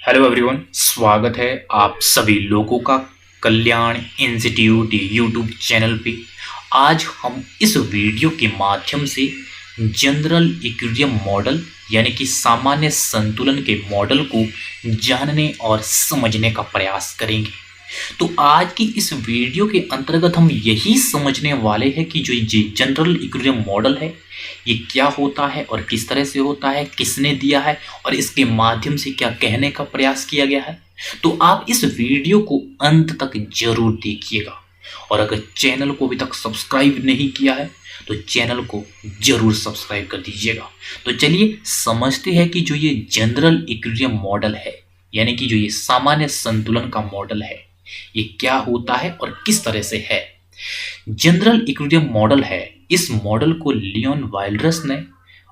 Hello everyone, स्वागत है आप सभी लोगों का कल्याण इंस्टीट्यूट यूट्यूब चैनल पे। आज हम इस वीडियो के माध्यम से जनरल इक्विलिब्रियम मॉडल यानी कि सामान्य संतुलन के मॉडल को जानने और समझने का प्रयास करेंगे। तो आज की इस वीडियो के अंतर्गत हम यही समझने वाले हैं कि जो ये जनरल इक्विलिब्रियम मॉडल है ये क्या होता है और किस तरह से होता है, किसने दिया है और इसके माध्यम से क्या कहने का प्रयास किया गया है। तो आप इस वीडियो को अंत तक जरूर देखिएगा और अगर चैनल को अभी तक सब्सक्राइब नहीं किया है तो चैनल को जरूर सब्सक्राइब कर दीजिएगा। तो चलिए समझते हैं कि जो ये जनरल इक्विलिब्रियम मॉडल है यानी कि जो ये सामान्य संतुलन का मॉडल है ये क्या होता है और किस तरह से है। जनरल इक्विलिब्रियम मॉडल है, इस मॉडल को लियोन वाइल्डरस ने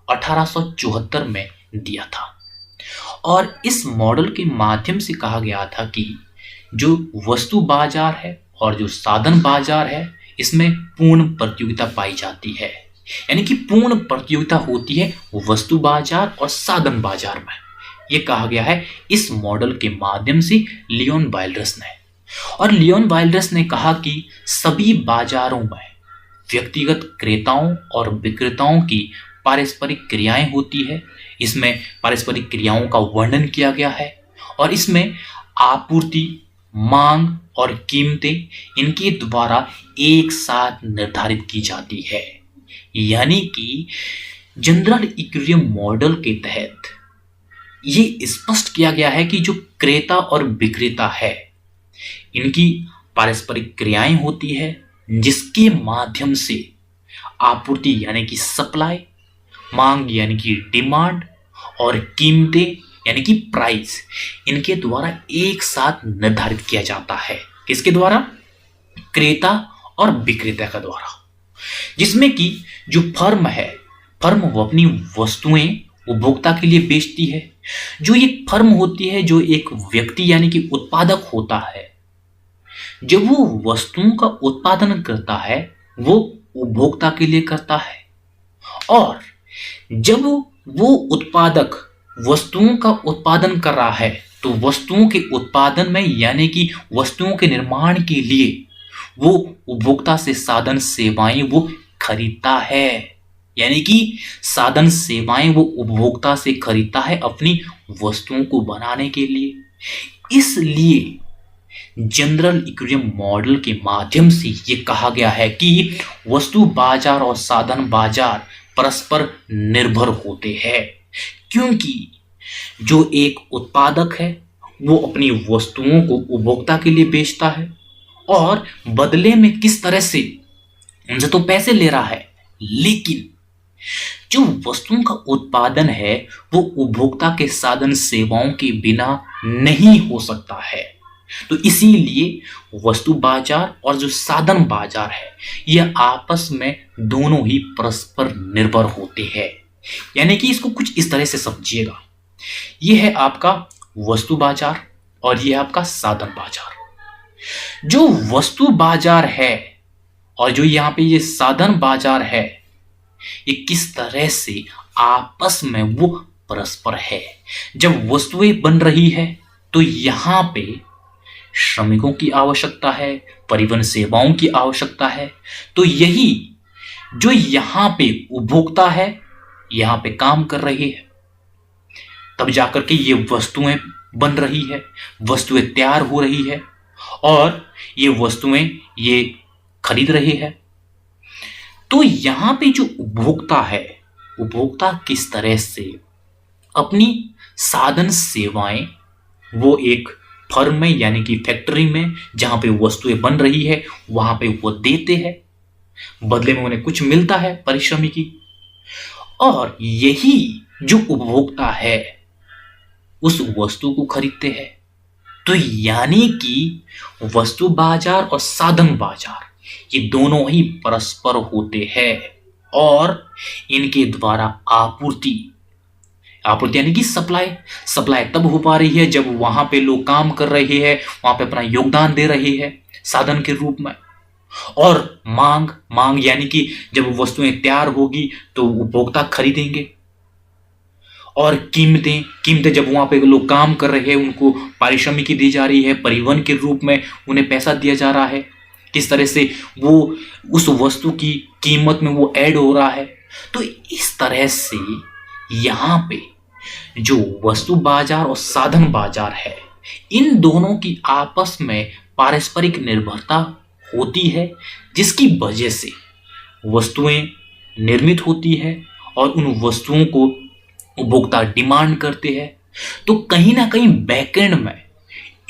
1874 में दिया था और इस मॉडल के माध्यम से कहा गया था कि जो वस्तु बाजार है और जो साधन बाजार है इसमें पूर्ण प्रतियोगिता पाई जाती है, यानी कि पूर्ण प्रतियोगिता होती है वस्तु बाजार और साधन बाजार में। यह कहा गया है इस मॉडल के माध्यम से लियोन वाइल्डरस ने। और लियोन वाइल्डरस ने कहा कि सभी बाजारों में व्यक्तिगत क्रेताओं और विक्रेताओं की पारस्परिक क्रियाएं होती है। इसमें पारस्परिक क्रियाओं का वर्णन किया गया है और इसमें आपूर्ति, मांग और कीमतें इनके द्वारा एक साथ निर्धारित की जाती है। यानी कि जनरल इक्विलिब्रियम मॉडल के तहत ये स्पष्ट किया गया है कि जो क्रेता और विक्रेता है इनकी पारस्परिक क्रियाएं होती है जिसके माध्यम से आपूर्ति यानी कि सप्लाई, मांग यानी कि डिमांड और कीमतें यानी कि प्राइस इनके द्वारा एक साथ निर्धारित किया जाता है। किसके द्वारा? क्रेता और विक्रेता के द्वारा। जिसमें कि जो फर्म है, फर्म वो अपनी वस्तुएं उपभोक्ता के लिए बेचती है। जो एक फर्म होती है, जो एक व्यक्ति यानी कि उत्पादक होता है, जब वो वस्तुओं का उत्पादन करता है वो उपभोक्ता के लिए करता है और जब वो उत्पादक वस्तुओं का उत्पादन कर रहा है तो वस्तुओं के उत्पादन में यानी कि वस्तुओं के निर्माण के लिए वो उपभोक्ता से साधन सेवाएं वो खरीदता है। यानी कि साधन सेवाएं वो उपभोक्ता से खरीदता है अपनी वस्तुओं को बनाने के लिए। इसलिए जनरल इक्विलिब्रियम मॉडल के माध्यम से ये कहा गया है कि वस्तु बाजार और साधन बाजार परस्पर निर्भर होते हैं, क्योंकि जो एक उत्पादक है वो अपनी वस्तुओं को उपभोक्ता के लिए बेचता है और बदले में किस तरह से उनसे तो पैसे ले रहा है, लेकिन जो वस्तुओं का उत्पादन है वो उपभोक्ता के साधन सेवाओं के बिना नहीं हो सकता है। तो इसीलिए वस्तु बाजार और जो साधन बाजार है यह आपस में दोनों ही परस्पर निर्भर होते हैं। यानी कि इसको कुछ इस तरह से समझिएगा, यह है आपका वस्तु बाजार और यह आपका साधन बाजार। जो वस्तु बाजार है और जो यहाँ पे ये साधन बाजार है ये किस तरह से आपस में वो परस्पर है। जब वस्तुएं बन रही है तो यहाँ पे श्रमिकों की आवश्यकता है, परिवहन सेवाओं की आवश्यकता है, तो यही जो यहाँ पे उपभोक्ता है यहाँ पे काम कर रही है, तब जाकर के ये वस्तुएं बन रही है, वस्तुएं तैयार हो रही है और ये वस्तुएं ये खरीद रही है। तो यहाँ पे जो उपभोक्ता है, उपभोक्ता किस तरह से अपनी साधन सेवाएं वो एक फर्म में यानी कि फैक्ट्री में जहां पे वस्तुएं बन रही है वहां पे वो देते हैं, बदले में उन्हें कुछ मिलता है परिश्रमी की, और यही जो उपभोक्ता है उस वस्तु को खरीदते हैं। तो यानी कि वस्तु बाजार और साधन बाजार ये दोनों ही परस्पर होते हैं और इनके द्वारा आपूर्ति यानी कि सप्लाई तब हो पा रही है जब वहां पे लोग काम कर रहे हैं, वहां पे अपना योगदान दे रहे हैं साधन के रूप में, और मांग यानी कि जब वस्तुएं तैयार होगी तो उपभोक्ता खरीदेंगे और कीमतें कीमतें जब वहाँ पे लोग काम कर रहे हैं उनको पारिश्रमिकी दी जा रही है, परिवहन के रूप में उन्हें पैसा दिया जा रहा है, किस तरह से वो उस वस्तु की कीमत में वो ऐड हो रहा है। तो इस तरह से यहाँ पे जो वस्तु बाजार और साधन बाजार है, इन दोनों की आपस में पारस्परिक निर्भरता होती है, जिसकी वजह से वस्तुएं निर्मित होती है और उन वस्तुओं को उपभोक्ता डिमांड करते हैं। तो कहीं ना कहीं बैकएंड में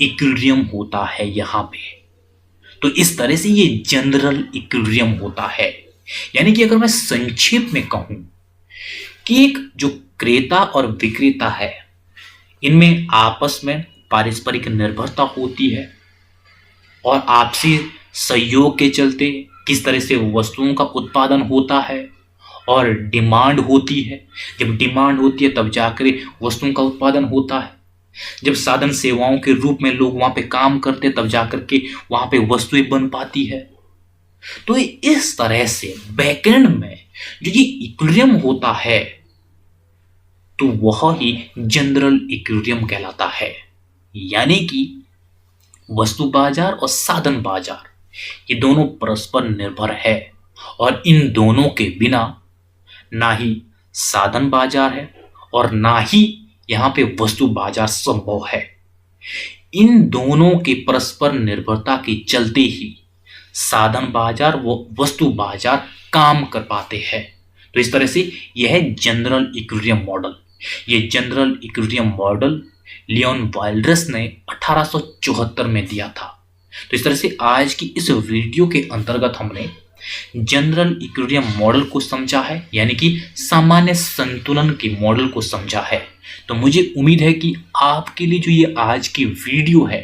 इक्विलिब्रियम होता है यहाँ पे। तो इस तरह से ये जनरल इक्विलिब्रियम होता है। यानी कि अगर मैं संक्षेप में कहूं कि एक जो क्रेता और विक्रेता है, इनमें आपस में पारस्परिक निर्भरता होती है और आपसी सहयोग के चलते किस तरह से वस्तुओं का उत्पादन होता है और डिमांड होती है। जब डिमांड होती है तब जाकर वस्तुओं का उत्पादन होता है। जब साधन सेवाओं के रूप में लोग वहां पे काम करते तब जाकर के वहां पे वस्तुएं बन पाती है। तो इस तरह से बैकएंड में जो ये इक्विलिब्रियम होता है तो वह ही जनरल इक्विलिब्रियम कहलाता है। यानी कि वस्तु बाजार और साधन बाजार ये दोनों परस्पर निर्भर है और इन दोनों के बिना ना ही साधन बाजार है और ना ही यहाँ पे वस्तु बाजार संभव है। इन दोनों के परस्पर निर्भरता के चलते ही साधन बाजार व वस्तु बाजार काम कर पाते हैं। तो इस तरह से यह है जनरल इक्विलिब्रियम मॉडल। ये general equilibrium model Leon Walras ने 1874 में दिया था। तो इस तरह से आज की इस वीडियो के अंतर्गत हमने जनरल इक्विलिब्रियम मॉडल को समझा है, यानी कि सामान्य संतुलन के मॉडल को समझा है। तो मुझे उम्मीद है कि आपके लिए जो ये आज की वीडियो है,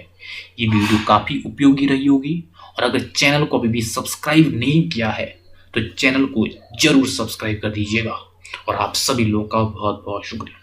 ये वीडियो काफ़ी उपयोगी रही होगी। और अगर चैनल को अभी भी सब्सक्राइब नहीं किया है तो चैनल को जरूर सब्सक्राइब कर दीजिएगा। और आप सभी लोगों का बहुत बहुत शुक्रिया।